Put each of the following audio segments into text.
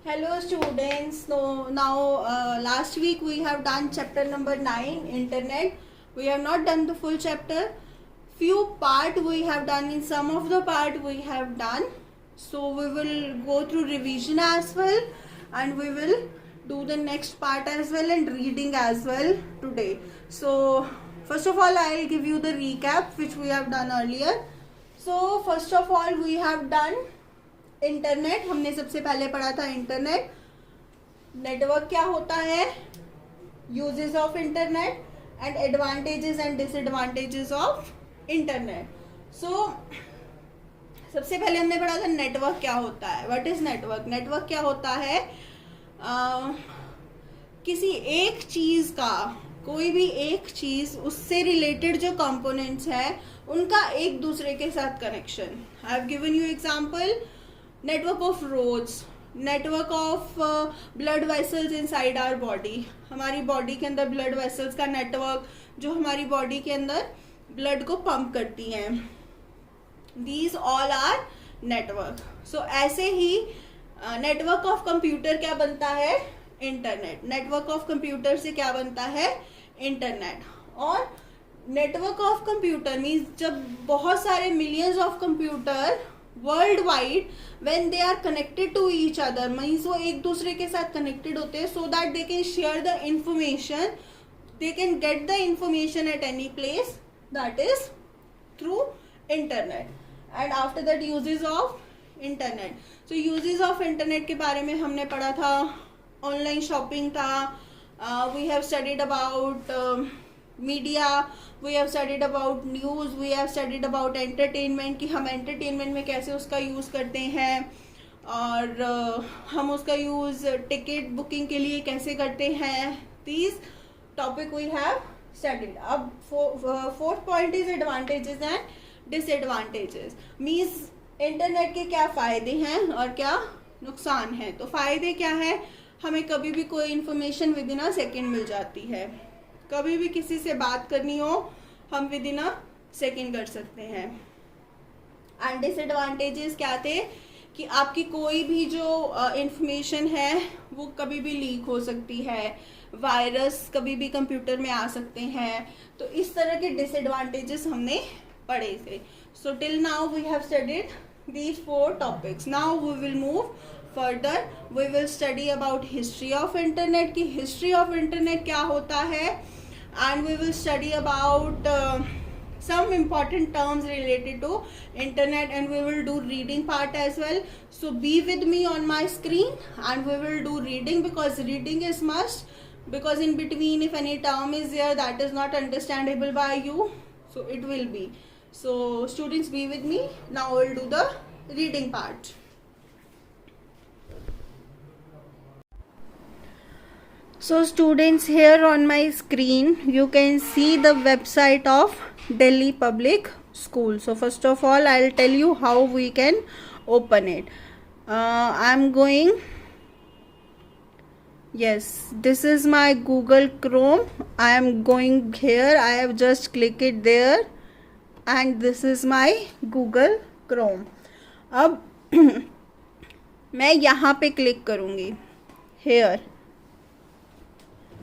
Hello students. So now last week we have done chapter number 9 internet. We have not done the full chapter. Few part we have done, in some of the part we have done. So we will go through revision as well, and we will do the next part as well and reading as well today. So first of all I will give you the recap which we have done earlier. So first of all we have done internet. हमने सबसे पहले पढ़ा था internet. Network क्या होता है, uses of internet and advantages and disadvantages of internet. So सबसे पहले हमने पढ़ा था नेटवर्क क्या होता है. What is network. नेटवर्क क्या होता है, किसी एक चीज का, कोई भी एक चीज उससे रिलेटेड जो कंपोनेंट्स है उनका एक दूसरे के साथ connection. I have given you example. Network of roads, network of blood vessels inside our body. हमारी बॉडी के अंदर ब्लड वेसल्स का नेटवर्क जो हमारी बॉडी के अंदर ब्लड को पंप करती हैं. These all are network. So ऐसे ही नेटवर्क ऑफ कंप्यूटर क्या बनता है, इंटरनेट. नेटवर्क ऑफ कंप्यूटर से क्या बनता है, इंटरनेट. और नेटवर्क ऑफ कंप्यूटर मीन्स जब बहुत सारे millions of computer world wide when they are connected to each other, means वो एक दूसरे के साथ कनेक्टेड होते हैं so that they can share the information, they can get the information at any place, that is through internet. And after that uses of internet. So uses of internet के बारे में हमने पढ़ा था. ऑनलाइन शॉपिंग था, we have studied about media, we have studied about news, we have studied about entertainment कि हम entertainment में कैसे उसका यूज़ करते हैं, और हम उसका यूज़ टिकट बुकिंग के लिए कैसे करते हैं. These topic we have studied. अब fourth point is advantages and disadvantages. Means internet के क्या फ़ायदे हैं और क्या नुकसान है. तो फ़ायदे क्या है, हमें कभी भी कोई information within a second मिल जाती है. कभी भी किसी से बात करनी हो हम विद इन अ सेकेंड कर सकते हैं. एंड डिसएडवांटेजेस क्या थे कि आपकी कोई भी जो इंफॉर्मेशन है वो कभी भी लीक हो सकती है, वायरस कभी भी कंप्यूटर में आ सकते हैं. तो इस तरह के डिसएडवांटेजेस हमने पढ़े थे. So till now we have studied these 4 topics. Now we will move further. We will study about history of internet कि history of internet क्या होता है, and we will study about some important terms related to internet, and we will do reading part as well. So be with me on my screen and we will do reading, because reading is must, because in between if any term is there that is not understandable by you, so it will be. So students be with me. Now I will do the reading part. So students, here on my screen you can see the website of Delhi Public School. So first of all I will tell you how we can open it. I am going, yes, this is my Google Chrome. I am going here, I have just clicked it there, and this is my Google Chrome. अब मैं यहाँ पे click करूँगी.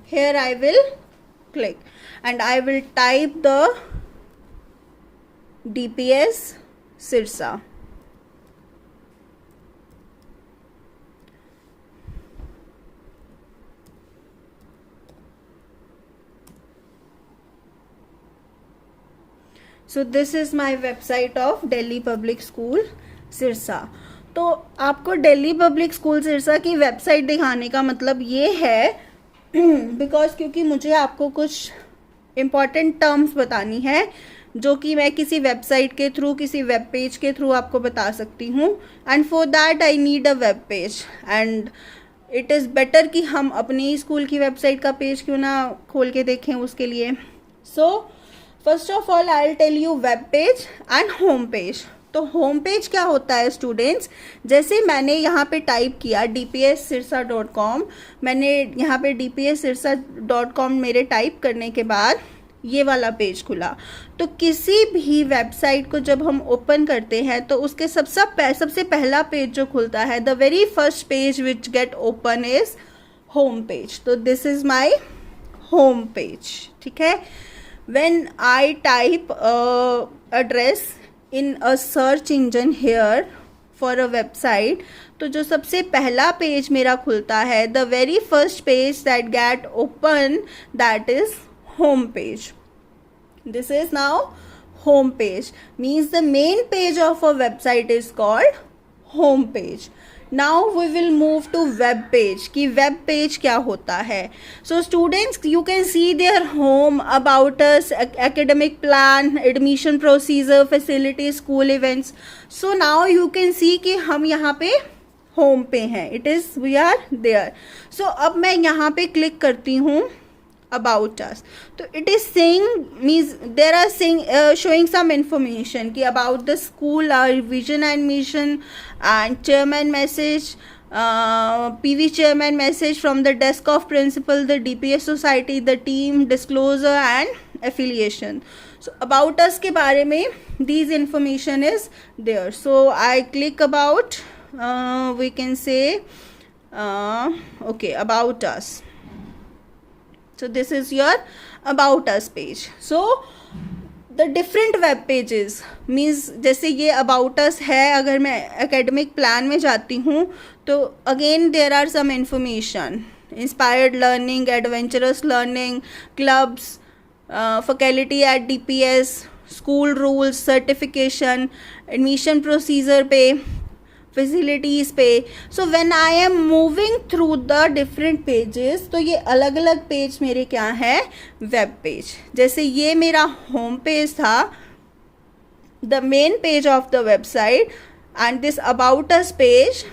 here I will click and I will type the DPS Sirsa. So this is my website of Delhi Public School Sirsa. तो आपको Delhi Public school Sirsa की website दिखाने का मतलब ये है बिकॉज क्योंकि मुझे आपको कुछ इम्पॉर्टेंट टर्म्स बतानी है जो कि मैं किसी वेबसाइट के थ्रू, किसी वेब पेज के थ्रू आपको बता सकती हूँ. And for that I need a web page, and it is better कि हम अपनी स्कूल की वेबसाइट का पेज क्यों ना खोल के देखें उसके लिए. So first of all I will tell you web page and home page. तो होम पेज क्या होता है स्टूडेंट्स, जैसे मैंने यहाँ पे टाइप किया dpssirsa.com, मैंने यहाँ पे dpssirsa.com मेरे टाइप करने के बाद ये वाला पेज खुला। तो किसी भी वेबसाइट को जब हम ओपन करते हैं तो उसके सबसे पहला पेज जो खुलता है, the very first page which get open is home page. तो this is my home page, ठीक है। When I type address in a search engine here for a website, तो जो सबसे पहला पेज मेरा खुलता है, the very first page that get open, that is home page. This is now home page, means the main page of a website is called home page. Now we will move to web page कि web page क्या होता है. So students, you can see their home, about us, academic plan, admission procedure, facilities, school events. So now you can see कि हम यहाँ पे home पे हैं, it is we are there. So अब मैं यहाँ पे क्लिक करती हूँ about us. तो it is saying, means there are saying showing some information कि about the school, our vision and mission, and chairman message, PV chairman message from the desk of principal, the DPS society, the team, disclosure and affiliation. So about us के बारे में these information is there. So I click about, we can say okay, about us. So this is your about us page. So the different web pages means, जैसे ये about us है, अगर मैं academic plan में जाती हूँ तो again there are some information, inspired learning, adventurous learning, clubs, faculty at DPS, school rules, certification, admission procedure पे, फैसिलिटीज़ पे. So when I am moving through the different pages, तो ये अलग अलग पेज मेरे क्या है, वेब पेज. जैसे ये मेरा होम पेज था, the main page of the website, and this about us page,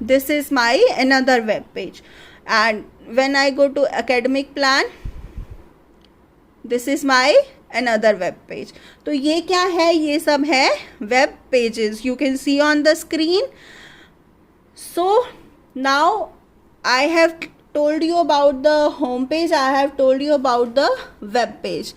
this is my another web page. And when I go to academic plan, this is my another web page. तो ये क्या है, ये सब है web pages, you can see on the screen. So now I have told you about the home page, I have told you about the web page.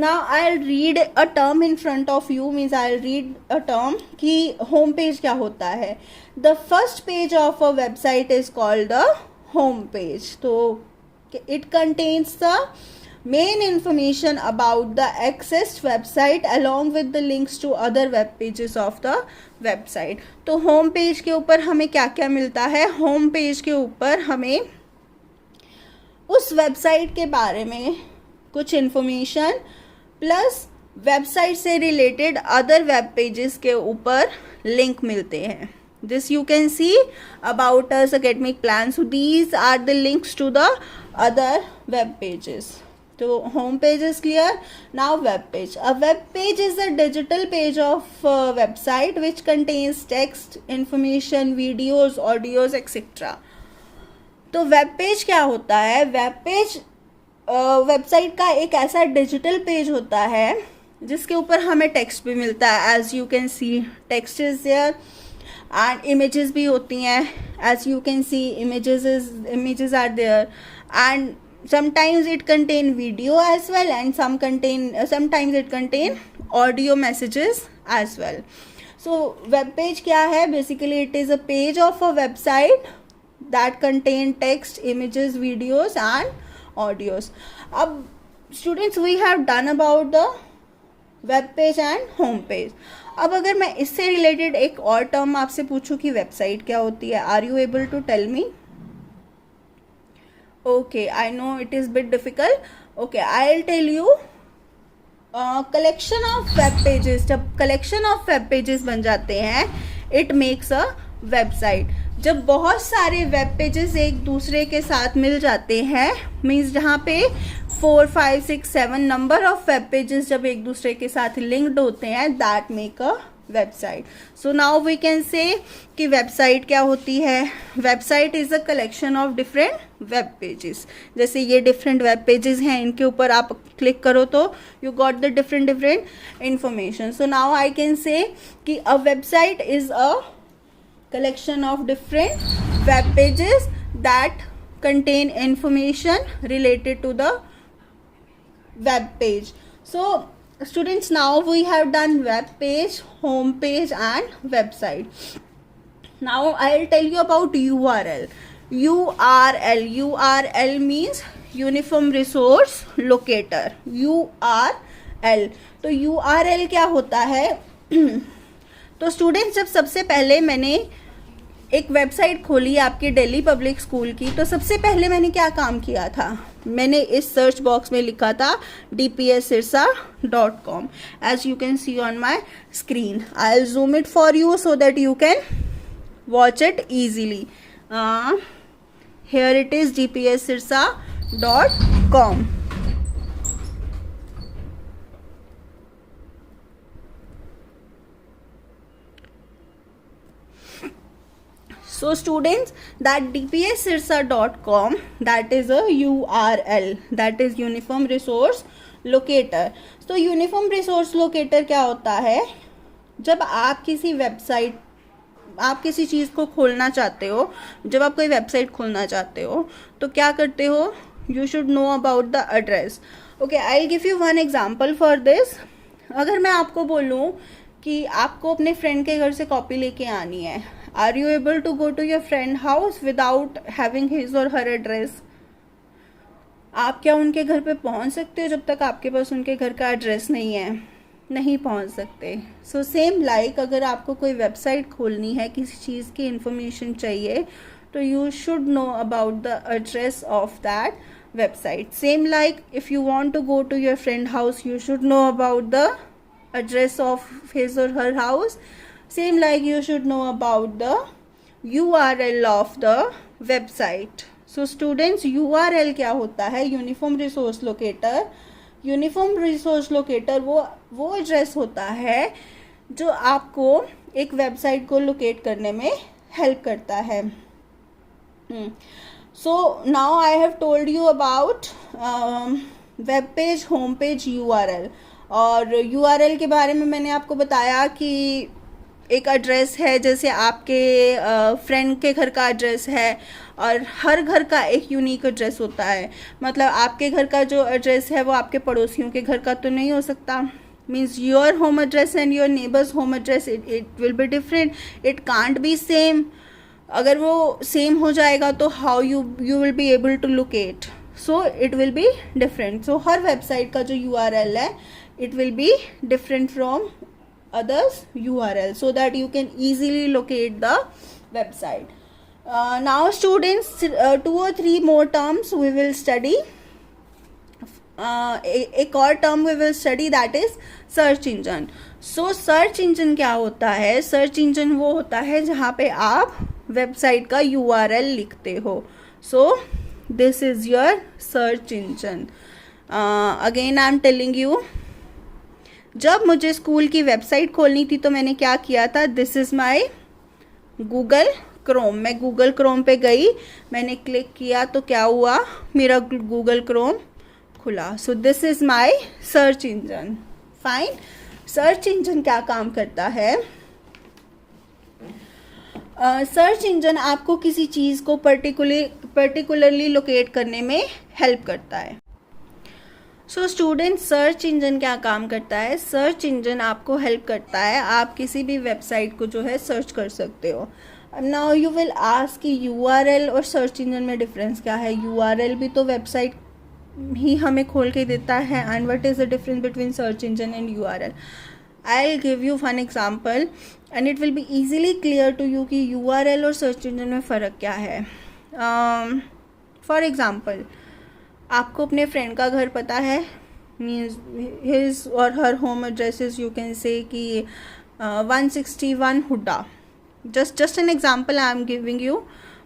Now I'll read a term in front of you, means I'll read a term कि home page क्या होता है. The first page of a website is called the home page. तो it contains the main information about the accessed website along with the links to other web pages of the website. तो home page के ऊपर हमें क्या क्या मिलता है, home page के ऊपर हमें उस वेबसाइट के बारे में कुछ इंफॉर्मेशन प्लस वेबसाइट से रिलेटेड अदर वेब पेजेस के ऊपर लिंक मिलते हैं. This you can see about us, academic plan. So these are the links to the other web pages. तो home page is clear. Now web page. A web page is a digital page of website which contains text, information, videos, audios etcetera. तो web page क्या होता है, web page website का एक ऐसा digital page होता है जिसके ऊपर हमें टेक्स्ट भी मिलता है. As you can see text is there and images भी होती हैं. As you can see images are there, and sometimes it contain video as well, and sometimes it contain audio messages as well. So web page क्या है, basically it is a page of a website that contain text, images, videos and audios. अब students, we have done about the web page and home page. अब अगर मैं इससे related एक और term आपसे पूछूं कि वेबसाइट क्या होती है, are you able to tell me? Okay, I know it is bit difficult. Okay, I'll tell you. Collection of web pages. जब collection of web pages बन जाते हैं, it makes a website. जब बहुत सारे वेब पेजेस एक दूसरे के साथ मिल जाते हैं, मीन्स जहाँ पे 4, 5, 6, 7 नंबर ऑफ वेब पेजेस जब एक दूसरे के साथ लिंक्ड होते हैं, that make a website. So now we can say कि वेबसाइट क्या होती है. Website is a collection of different web pages. जैसे ये डिफरेंट वेब पेजेस हैं, इनके ऊपर आप क्लिक करो तो you got the different information. So now I can say कि a website is a collection of different web pages that contain information related to the web page. So students, now we have done web page, home page and website. Now I'll tell you about URL. URL means Uniform Resource Locator. URL, तो URL क्या होता है? तो students, जब सबसे पहले मैंने एक वेबसाइट खोली आपके दिल्ली पब्लिक स्कूल की, तो सबसे पहले मैंने क्या काम किया था? मैंने इस सर्च बॉक्स में लिखा था dpssirsa.com, as you can see on my screen. I'll zoom it for you so that you can watch it easily. Here it is, dpssirsa.com. So students, that dpssirsa.com, that is a URL, that is Uniform Resource Locator. तो Uniform Resource Locator क्या होता है? जब आप किसी website, आप किसी चीज़ को खोलना चाहते हो, जब आप कोई वेबसाइट खोलना चाहते हो तो क्या करते हो? You should know about the address. Okay, I give you one example for this. अगर मैं आपको बोलूँ कि आपको अपने फ्रेंड के घर से कॉपी लेके आनी है, are you able to go to your friend house without having his और हर एड्रेस? आप क्या उनके घर पे पहुंच सकते हो जब तक आपके पास उनके घर का एड्रेस नहीं है? नहीं पहुंच सकते. सो सेम लाइक, अगर आपको कोई वेबसाइट खोलनी है, किसी चीज़ की इंफॉर्मेशन चाहिए, तो you should know about the address of that website. Same like if you want to go to your friend house, you should know about the address of his or her house. Same like you should know about the URL of the website. So students, URL क्या होता है? Uniform resource locator. Uniform resource locator वो address होता है जो आपको एक website को लोकेट करने में हेल्प करता है. So now I have told you about web page, home page, URL. और URL के बारे में मैंने आपको बताया कि एक एड्रेस है, जैसे आपके फ्रेंड के घर का एड्रेस है, और हर घर का एक यूनिक एड्रेस होता है. मतलब आपके घर का जो एड्रेस है वो आपके पड़ोसियों के घर का तो नहीं हो सकता. Means your home address and your neighbours home address, it will be different, it can't be same. अगर वो सेम हो जाएगा तो how you will be able to locate? So it will be different. So हर website का जो URL है, it will be different from others URL, so that you can easily locate the website. Now students, 2 or 3 more terms we will study. एक और term we will study, that is search engine. So search engine क्या होता है? Search engine वो होता है जहाँ पे आप वेबसाइट का URL लिखते हो. सो this is your search engine. Again I am telling you, जब मुझे स्कूल की वेबसाइट खोलनी थी तो मैंने क्या किया था? This is my Google Chrome. मैं गूगल क्रोम पे गई, मैंने क्लिक किया तो क्या हुआ? मेरा गूगल क्रोम खुला. So this is my search engine. Fine. Search engine क्या काम करता है? सर्च इंजन आपको किसी चीज़ को पर्टिकुलरली लोकेट करने में हेल्प करता है. सो स्टूडेंट, सर्च इंजन क्या काम करता है? सर्च इंजन आपको हेल्प करता है, आप किसी भी वेबसाइट को जो है सर्च कर सकते हो. नाउ यू विल आस्क कि URL और सर्च इंजन में डिफरेंस क्या है? URL भी तो वेबसाइट ही हमें खोल के देता है. And what is the difference between search engine and URL? I will give you one example and it will be easily clear to you कि URL और सर्च इंजन में फ़र्क क्या है. फॉर एग्ज़ाम्पल, आपको अपने फ्रेंड का घर पता है, मीन्स हिज और her home addresses, you can say कि 161 Hooda. Just an example I am giving you.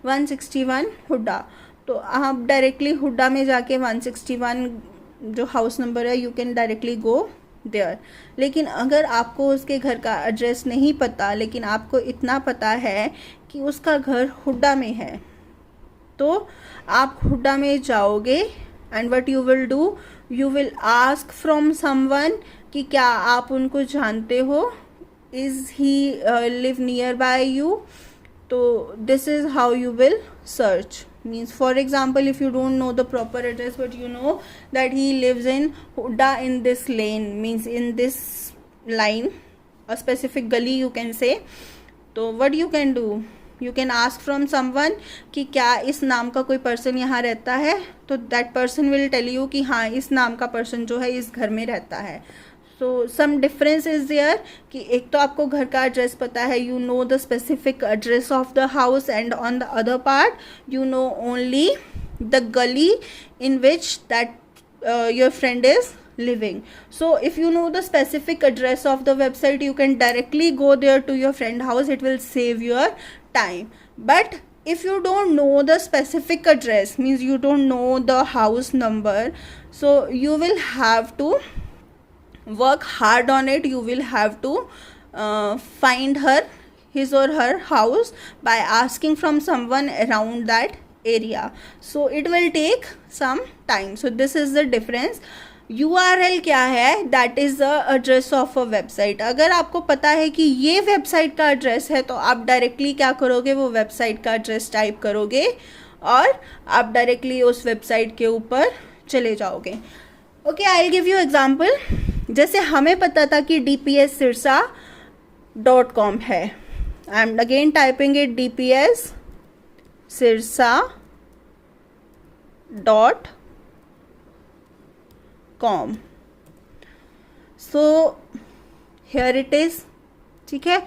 161 Hooda. तो आप डायरेक्टली हुड्डा में जाके 161 जो हाउस नंबर है, you can directly go there. लेकिन अगर आपको उसके घर का एड्रेस नहीं पता, लेकिन आपको इतना पता है कि उसका घर हुड्डा में है, तो आप हुड्डा में जाओगे and what you will do? You will ask from someone कि क्या आप उनको जानते हो? Is he live near by you? तो this is how you will search. means for example if you don't know the proper address but you know that he lives in Huda in this lane, means in this line, a specific gully you can say. तो what you can do, you can ask from someone कि क्या इस नाम का कोई person यहाँ रहता है, तो that person will tell you कि हाँ इस नाम का पर्सन जो है इस घर में रहता है. So some difference is there कि एक तो आपको घर का एड्रेस पता है, you know the specific address of the house, and on the other part you know only the गली in which that your friend is living. So if you know the specific address of the website, you can directly go there to your friend house. It will save your time. But if you don't know the specific address, means you don't know the house number, so you will have to work hard on it. You will have to find his or her house by asking from someone around that area. So it will take some time. So this is the difference. URL क्या है, that is the address of a website. अगर आपको पता है कि ये website का address है तो आप डायरेक्टली क्या करोगे, वो वेबसाइट का एड्रेस टाइप करोगे और आप डायरेक्टली उस वेबसाइट के ऊपर चले जाओगे. Okay, I will give you example. जैसे हमें पता था कि dpssirsa.com है. I am again typing it dpssirsa.com. So here it is. ठीक है,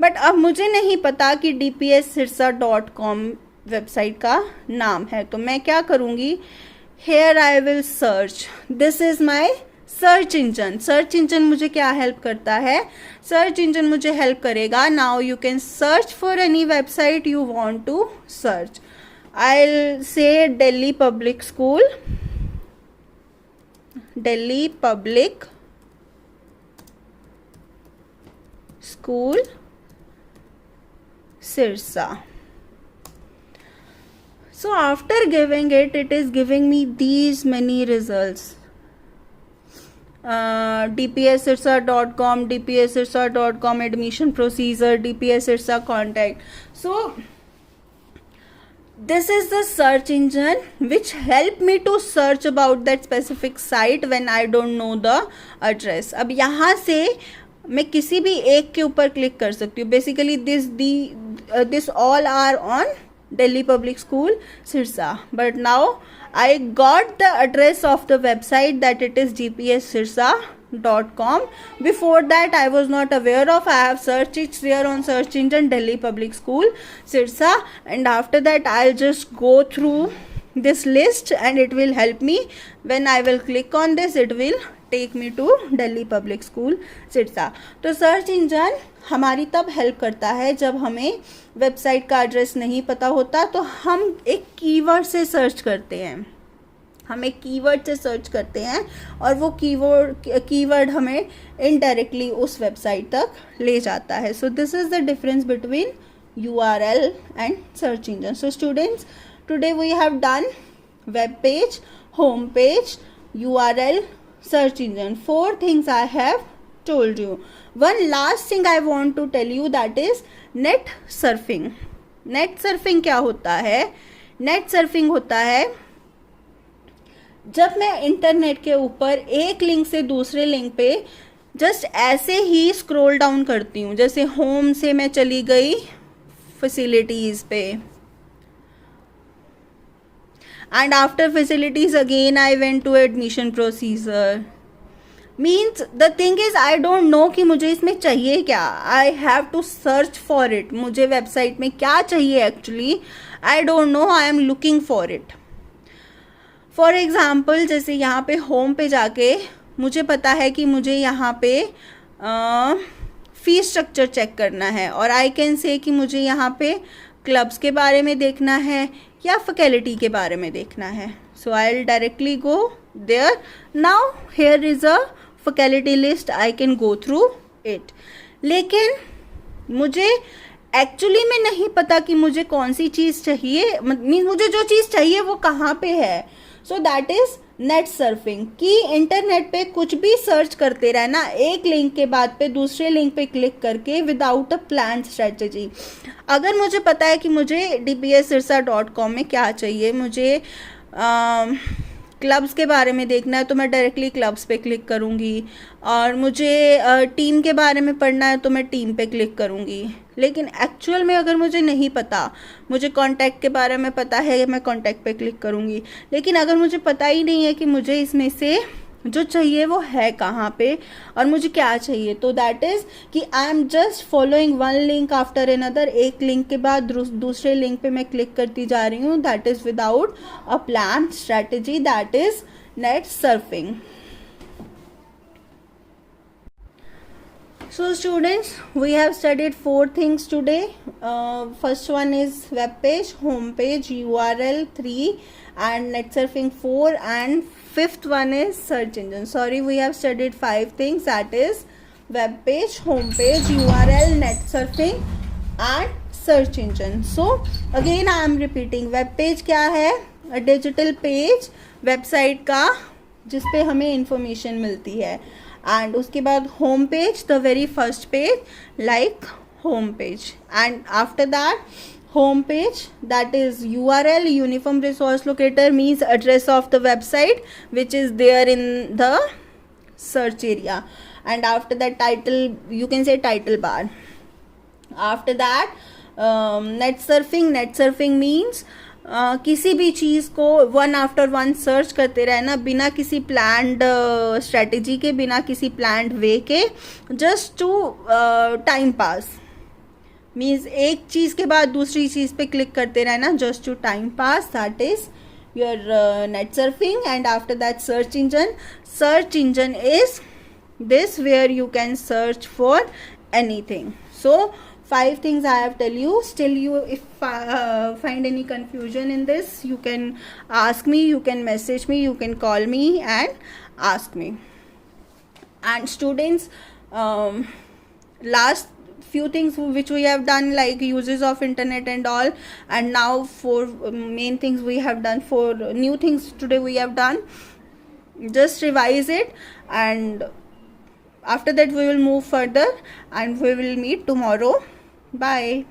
बट अब मुझे नहीं पता कि dpssirsa.com वेबसाइट का नाम है, तो मैं क्या करूँगी, here I will search. This is my search engine. Search engine मुझे क्या हेल्प करता है, सर्च इंजन मुझे हेल्प करेगा. Now you can search for any website you want to search. I will say Delhi Public School, Delhi Public School Sirsa. So after giving it, it is giving me these many results. dpssirsa.com, dpssirsa.com admission procedure, dpssirsa contact. So this is the search engine which help me to search about that specific site when I don't know the address. अब यहाँ से मैं किसी भी एक के ऊपर click कर सकती हूँ. Basically this all are on Delhi Public School Sirsa, but now I got the address of the website that it is dpssirsa.com. Before that I was not aware of. I have searched it there on search engine Delhi Public School Sirsa, and after that I'll just go through this list and it will help me. When I will click on this, it will take me to Delhi Public School Sirsa. तो search engine हमारी तब help करता है जब हमें website का address नहीं पता होता, तो हम एक कीवर्ड से सर्च करते हैं. हम एक कीवर्ड से सर्च करते हैं और वो कीवर्ड हमें इनडायरेक्टली उस वेबसाइट तक ले जाता है. So this is the difference between URL and search engine. So students, today we have done web page, home page, URL, search engine. 4 things I have told you. One last thing I want to tell you, that is net surfing. Net surfing क्या होता है? Net surfing होता है जब मैं internet के ऊपर एक लिंक से दूसरे लिंक पे जस्ट ऐसे ही स्क्रॉल डाउन करती हूँ. जैसे होम से मैं चली गई फैसिलिटीज़ पे, and after facilities again I went to admission procedure. Means the thing is I don't know कि मुझे इसमें चाहिए क्या. I have to search for it. मुझे वेबसाइट में क्या चाहिए actually, I don't know. I am looking for it. For example, जैसे यहाँ पे होम पे जाके मुझे पता है कि मुझे यहाँ पे फीस स्ट्रक्चर चेक करना है, और आई कैन से कि मुझे यहाँ पे क्लब्स के बारे में देखना है या फैकल्टी के बारे में देखना है. So I will directly go there. Now here is a faculty list, I can go through it. लेकिन मुझे एक्चुअली में नहीं पता कि मुझे कौन सी चीज़ चाहिए, मीन मुझे जो चीज़ चाहिए वो कहाँ पे है. So that is net surfing, कि इंटरनेट पे कुछ भी सर्च करते रहना एक लिंक के बाद पे दूसरे लिंक पे क्लिक करके विदाउट अ प्लान स्ट्रेटजी। अगर मुझे पता है कि मुझे dpssirsa.com में क्या चाहिए, मुझे क्लब्स के बारे में देखना है तो मैं डायरेक्टली क्लब्स पे क्लिक करूँगी, और मुझे टीम के बारे में पढ़ना है तो मैं टीम पे क्लिक करूँगी। लेकिन एक्चुअल में अगर मुझे नहीं पता, मुझे कॉन्टैक्ट के बारे में पता है, मैं कॉन्टैक्ट पे क्लिक करूँगी। लेकिन अगर मुझे पता ही नहीं है कि मुझे इसमें से जो चाहिए वो है कहाँ पे और मुझे क्या चाहिए, तो दैट इज़ कि I am just following one link after another, एक लिंक के बाद दूसरे लिंक पे मैं क्लिक करती जा रही हूँ, that is without a plan strategy, that is net surfing. So students, we have studied 4 things today. First one is web page, home page, URL 3 and net surfing 4, and fifth one is search engine. Sorry, we have studied 5 things, that is web page, home page, URL, net surfing and search engine. So again I am repeating, web page क्या है? A digital page, website का जिस पे हमें information मिलती है, and उसके बाद home page, the very first page like home page, and after that home page, that is URL, uniform resource locator, means address of the website which is there in the search area, and after that title, you can say title bar. After that net surfing means किसी भी चीज़ को one after one search करते रहना बिना किसी planned strategy के, बिना किसी प्लान्ड वे के, just to time pass, means एक चीज़ के बाद दूसरी चीज़ पे क्लिक करते रहना just to time pass, that is your net surfing. And after that search engine is this where you can search for anything. So 5 things I have tell you. Still you if find any confusion in this, you can ask me, you can message me, you can call me and ask me. And students, last few things which we have done, like uses of internet and all, and now 4 main things we have done, 4 new things today we have done. Just revise it, and after that we will move further and we will meet tomorrow. Bye.